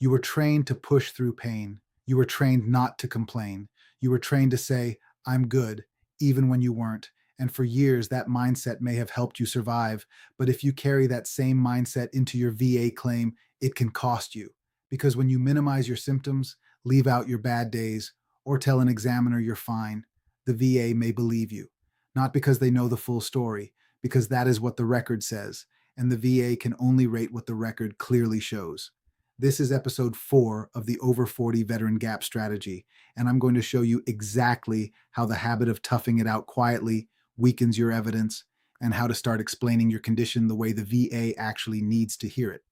You were trained to push through pain. You were trained not to complain. You were trained to say, I'm good, even when you weren't. And for years, that mindset may have helped you survive. But if you carry that same mindset into your VA claim, it can cost you. Because when you minimize your symptoms, leave out your bad days, or tell an examiner you're fine, the VA may believe you. Not because they know the full story, because that is what the record says. And the VA can only rate what the record clearly shows. This is episode 4 of the Over 40 Veteran Gap Strategy, and I'm going to show you exactly how the habit of toughing it out quietly weakens your evidence and how to start explaining your condition the way the VA actually needs to hear it.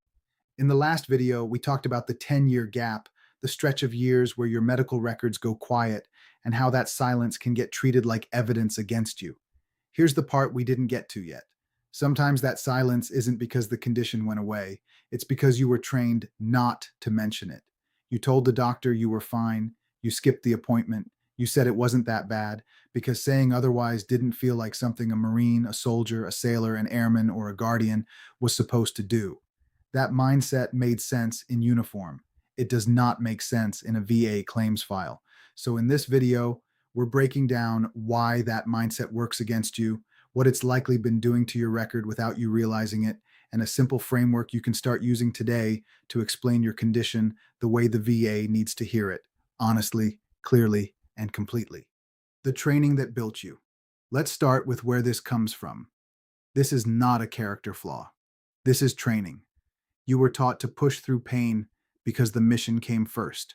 In the last video, we talked about the 10-year gap, the stretch of years where your medical records go quiet, and how that silence can get treated like evidence against you. Here's the part we didn't get to yet. Sometimes that silence isn't because the condition went away. It's because you were trained not to mention it. You told the doctor you were fine. You skipped the appointment. You said it wasn't that bad because saying otherwise didn't feel like something a Marine, a soldier, a sailor, an airman, or a guardian was supposed to do. That mindset made sense in uniform. It does not make sense in a VA claims file. So in this video, we're breaking down why that mindset works against you, what it's likely been doing to your record without you realizing it, and a simple framework you can start using today to explain your condition the way the VA needs to hear it, honestly, clearly, and completely. The training that built you. Let's start with where this comes from. This is not a character flaw. This is training. You were taught to push through pain because the mission came first.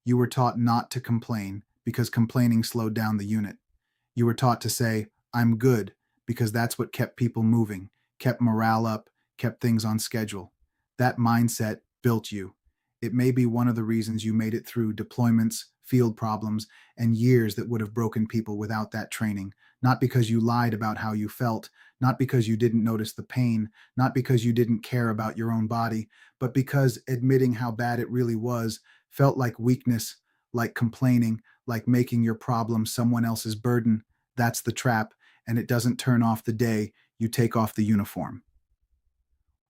You were taught not to complain because complaining slowed down the unit. You were taught to say, I'm good, because that's what kept people moving, kept morale up, kept things on schedule. That mindset built you. It may be one of the reasons you made it through deployments, field problems, and years that would have broken people without that training. Not because you lied about how you felt, not because you didn't notice the pain, not because you didn't care about your own body, but because admitting how bad it really was felt like weakness, like complaining, like making your problem someone else's burden. That's the trap, and it doesn't turn off the day you take off the uniform.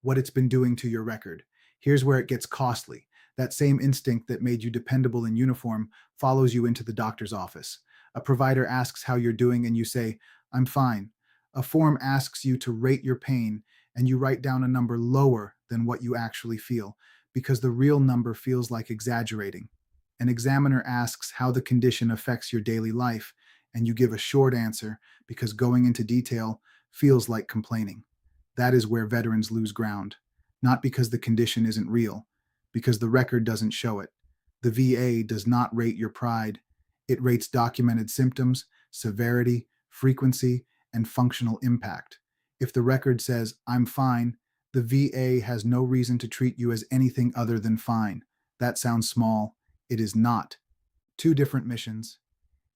What it's been doing to your record. Here's where it gets costly. That same instinct that made you dependable in uniform follows you into the doctor's office. A provider asks how you're doing, and you say, I'm fine. A form asks you to rate your pain, and you write down a number lower than what you actually feel, because the real number feels like exaggerating. An examiner asks how the condition affects your daily life, and you give a short answer because going into detail feels like complaining. That is where veterans lose ground. Not because the condition isn't real, because the record doesn't show it. The VA does not rate your pride. It rates documented symptoms, severity, frequency, and functional impact. If the record says, I'm fine, the VA has no reason to treat you as anything other than fine. That sounds small. It is not. Two different missions.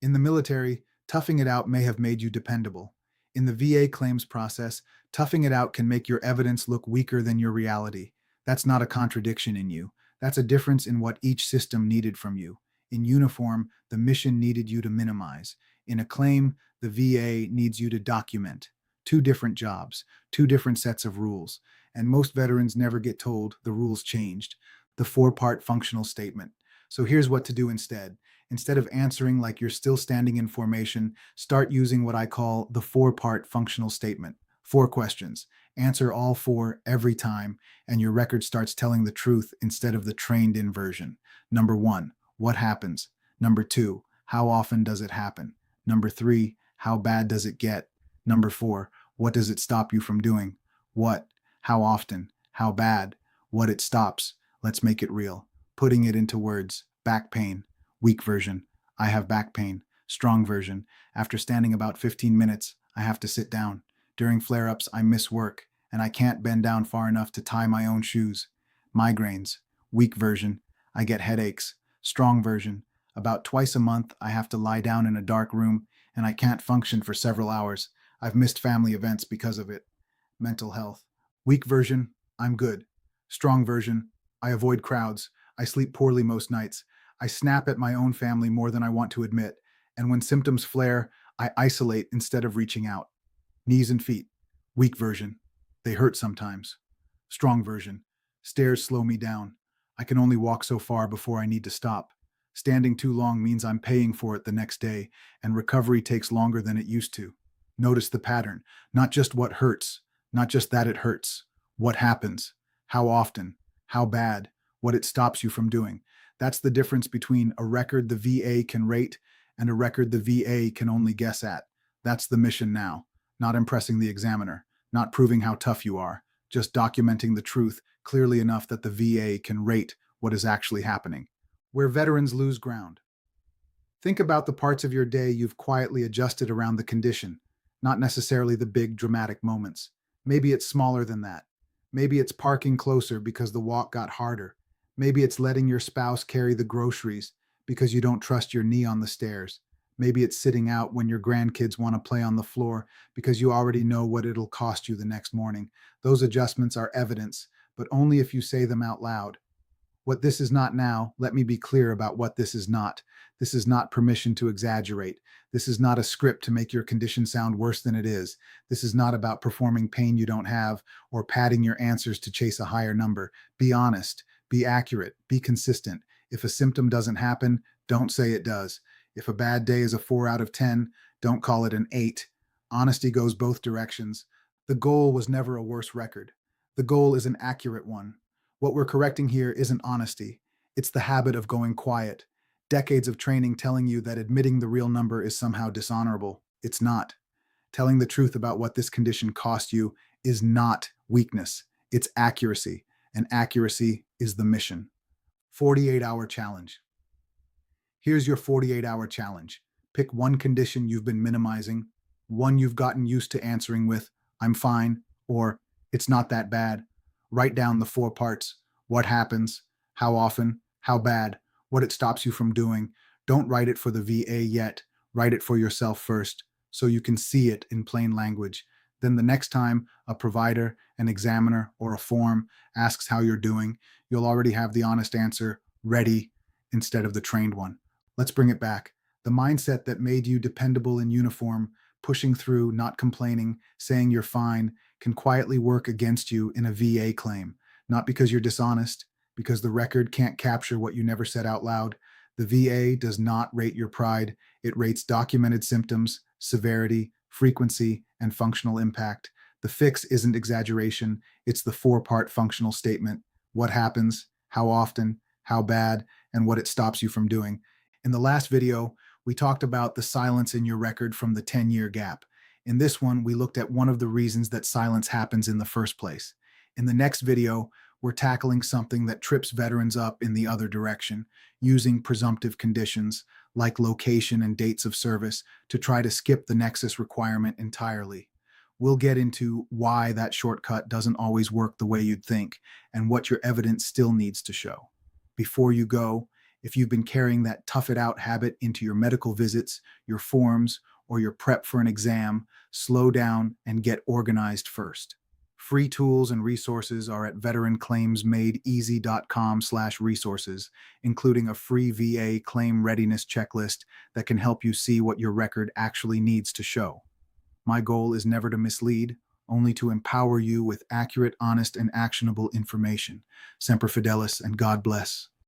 In the military, toughing it out may have made you dependable. In the VA claims process, toughing it out can make your evidence look weaker than your reality. That's not a contradiction in you. That's a difference in what each system needed from you. In uniform, the mission needed you to minimize. In a claim, the VA needs you to document. Two different jobs, two different sets of rules. And most veterans never get told the rules changed. The 4-part functional statement. So here's what to do instead. Instead of answering like you're still standing in formation, start using what I call the 4-part functional statement. 4 questions. Answer all 4 every time, and your record starts telling the truth instead of the trained-in version. Number 1, what happens? Number 2, how often does it happen? Number 3, how bad does it get? Number 4, what does it stop you from doing? What? How often? How bad? What it stops? Let's make it real. Putting it into words. Back pain. Weak version. I have back pain. Strong version. After standing about 15 minutes, I have to sit down. During flare-ups, I miss work, and I can't bend down far enough to tie my own shoes. Migraines. Weak version. I get headaches. Strong version. About twice a month, I have to lie down in a dark room, and I can't function for several hours. I've missed family events because of it. Mental health. Weak version. I'm good. Strong version. I avoid crowds. I sleep poorly most nights. I snap at my own family more than I want to admit. And when symptoms flare, I isolate instead of reaching out. Knees and feet. Weak version. They hurt sometimes. Strong version. Stairs slow me down. I can only walk so far before I need to stop. Standing too long means I'm paying for it the next day, and recovery takes longer than it used to. Notice the pattern, not just what hurts, not just that it hurts, what happens, how often, how bad, what it stops you from doing. That's the difference between a record the VA can rate and a record the VA can only guess at. That's the mission now, not impressing the examiner, not proving how tough you are, just documenting the truth clearly enough that the VA can rate what is actually happening. Where veterans lose ground. Think about the parts of your day you've quietly adjusted around the condition, not necessarily the big dramatic moments. Maybe it's smaller than that. Maybe it's parking closer because the walk got harder. Maybe it's letting your spouse carry the groceries because you don't trust your knee on the stairs. Maybe it's sitting out when your grandkids want to play on the floor because you already know what it'll cost you the next morning. Those adjustments are evidence, but only if you say them out loud. What this is not now, let me be clear about what this is not. This is not permission to exaggerate. This is not a script to make your condition sound worse than it is. This is not about performing pain you don't have or padding your answers to chase a higher number. Be honest, be accurate, be consistent. If a symptom doesn't happen, don't say it does. If a bad day is a 4 out of 10, don't call it an 8. Honesty goes both directions. The goal was never a worse record. The goal is an accurate one. What we're correcting here isn't honesty. It's the habit of going quiet. Decades of training telling you that admitting the real number is somehow dishonorable. It's not. Telling the truth about what this condition cost you is not weakness. It's accuracy. And accuracy is the mission. 48-hour challenge. Here's your 48-hour challenge. Pick one condition you've been minimizing, one you've gotten used to answering with, I'm fine, or it's not that bad. Write down the 4 parts: what happens, how often, how bad, what it stops you from doing. Don't write it for the VA yet. Write it for yourself first so you can see it in plain language. Then the next time a provider, an examiner, or a form asks how you're doing, you'll already have the honest answer ready instead of the trained one. Let's bring it back. The mindset that made you dependable in uniform, pushing through, not complaining, saying you're fine, can quietly work against you in a VA claim. Not because you're dishonest, because the record can't capture what you never said out loud. The VA does not rate your pride. It rates documented symptoms, severity, frequency, and functional impact. The fix isn't exaggeration. It's the 4-part functional statement: what happens, how often, how bad, and what it stops you from doing. In the last video, we talked about the silence in your record from the 10-year gap. In this one, we looked at one of the reasons that silence happens in the first place. In the next video, we're tackling something that trips veterans up in the other direction, using presumptive conditions like location and dates of service to try to skip the nexus requirement entirely. We'll get into why that shortcut doesn't always work the way you'd think and what your evidence still needs to show. Before you go, if you've been carrying that tough it out habit into your medical visits, your forms, or your prep for an exam, slow down and get organized first. Free tools and resources are at veteranclaimsmadeeasy.com/resources, including a free VA claim readiness checklist that can help you see what your record actually needs to show. My goal is never to mislead, only to empower you with accurate, honest, and actionable information. Semper Fidelis, and God bless.